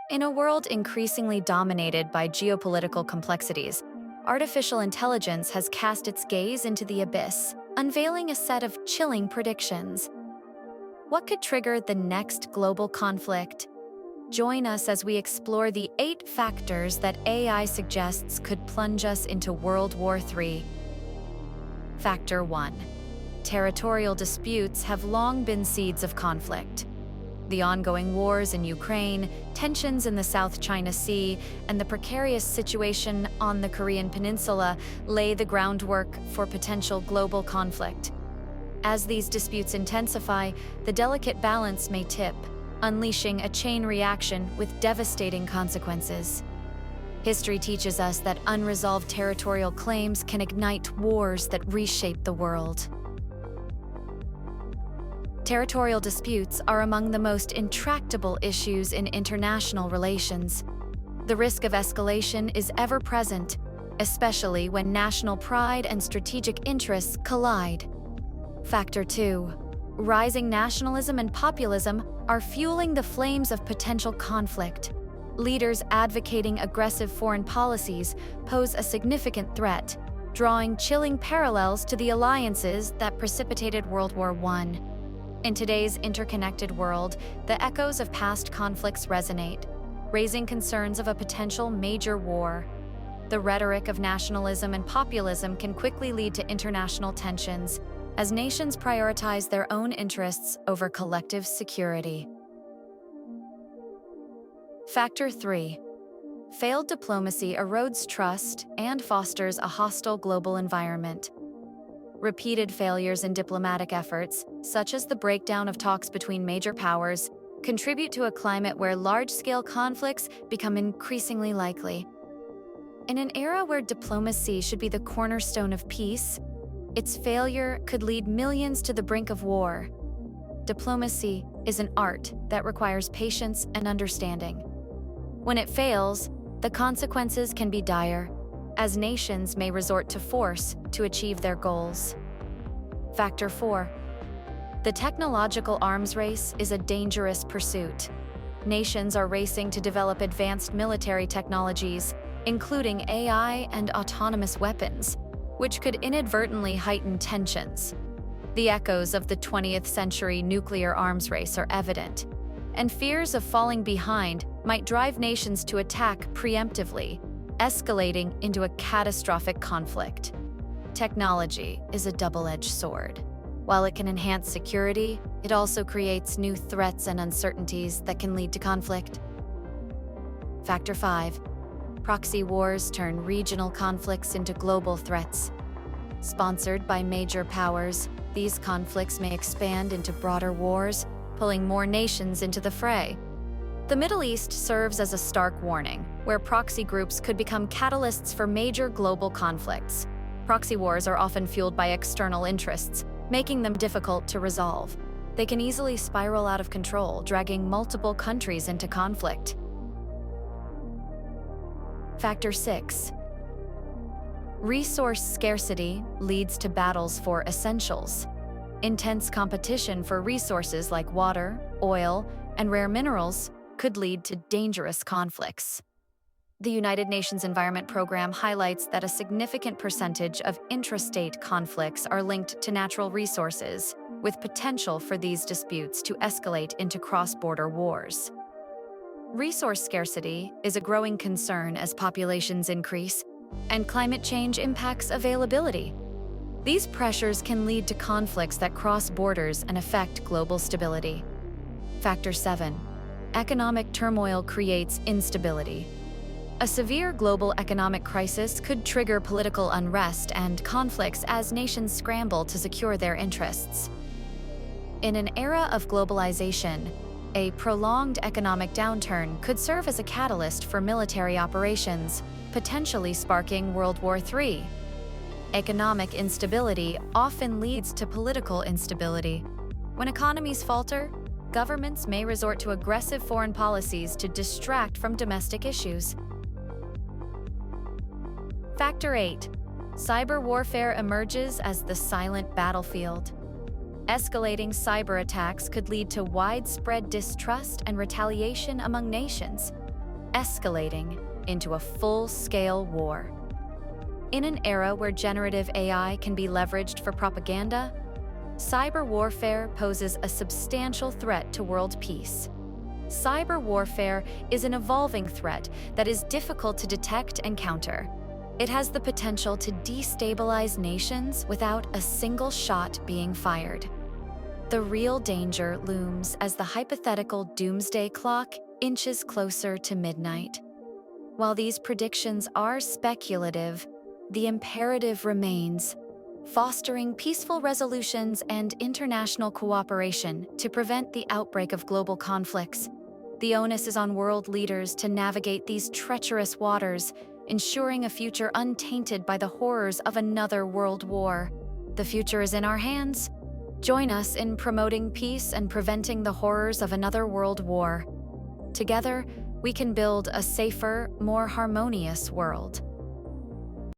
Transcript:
In a world increasingly dominated by geopolitical complexities, artificial intelligence has cast its gaze into the abyss, unveiling a set of chilling predictions. What could trigger the next global conflict? Join us as we explore the 8 factors that AI suggests could plunge us into World War III. Factor 1. Territorial disputes have long been seeds of conflict. The ongoing wars in Ukraine, tensions in the South China Sea, and the precarious situation on the Korean Peninsula lay the groundwork for potential global conflict. As these disputes intensify, the delicate balance may tip, unleashing a chain reaction with devastating consequences. History teaches us that unresolved territorial claims can ignite wars that reshape the world. Territorial disputes are among the most intractable issues in international relations. The risk of escalation is ever present, especially when national pride and strategic interests collide. Factor 2. Rising nationalism and populism are fueling the flames of potential conflict. Leaders advocating aggressive foreign policies pose a significant threat, drawing chilling parallels to the alliances that precipitated World War I. In today's interconnected world, the echoes of past conflicts resonate, raising concerns of a potential major war. The rhetoric of nationalism and populism can quickly lead to international tensions, as nations prioritize their own interests over collective security. Factor 3. Failed diplomacy erodes trust and fosters a hostile global environment. Repeated failures in diplomatic efforts, such as the breakdown of talks between major powers, contribute to a climate where large-scale conflicts become increasingly likely. In an era where diplomacy should be the cornerstone of peace, its failure could lead millions to the brink of war. Diplomacy is an art that requires patience and understanding. When it fails, the consequences can be dire, as nations may resort to force to achieve their goals. Factor 4. The technological arms race is a dangerous pursuit. Nations are racing to develop advanced military technologies, including AI and autonomous weapons, which could inadvertently heighten tensions. The echoes of the 20th century nuclear arms race are evident, and fears of falling behind might drive nations to attack preemptively, escalating into a catastrophic conflict. Technology is a double-edged sword. While it can enhance security, it also creates new threats and uncertainties that can lead to conflict. Factor 5. Proxy wars turn regional conflicts into global threats. Sponsored by major powers, these conflicts may expand into broader wars, pulling more nations into the fray. The Middle East serves as a stark warning, where proxy groups could become catalysts for major global conflicts. Proxy wars are often fueled by external interests, making them difficult to resolve. They can easily spiral out of control, dragging multiple countries into conflict. Factor 6. Resource scarcity leads to battles for essentials. Intense competition for resources like water, oil, and rare minerals could lead to dangerous conflicts. The United Nations Environment Program highlights that a significant percentage of intrastate conflicts are linked to natural resources, with potential for these disputes to escalate into cross-border wars. Resource scarcity is a growing concern as populations increase, and climate change impacts availability. These pressures can lead to conflicts that cross borders and affect global stability. Factor 7. Economic turmoil creates instability. A severe global economic crisis could trigger political unrest and conflicts as nations scramble to secure their interests. In an era of globalization, a prolonged economic downturn could serve as a catalyst for military operations, potentially sparking World War III. Economic instability often leads to political instability. When economies falter, governments may resort to aggressive foreign policies to distract from domestic issues. Factor 8. Cyber warfare emerges as the silent battlefield. Escalating cyber attacks could lead to widespread distrust and retaliation among nations. escalating into a full-scale war. In an era where generative AI can be leveraged for propaganda, cyber warfare poses a substantial threat to world peace. Cyber warfare is an evolving threat that is difficult to detect and counter. It has the potential to destabilize nations without a single shot being fired. The real danger looms as the hypothetical doomsday clock inches closer to midnight. While these predictions are speculative, the imperative remains: fostering peaceful resolutions and international cooperation to prevent the outbreak of global conflicts. The onus is on world leaders to navigate these treacherous waters, ensuring a future untainted by the horrors of another world war. The future is in our hands. Join us in promoting peace and preventing the horrors of another world war. Together, we can build a safer, more harmonious world.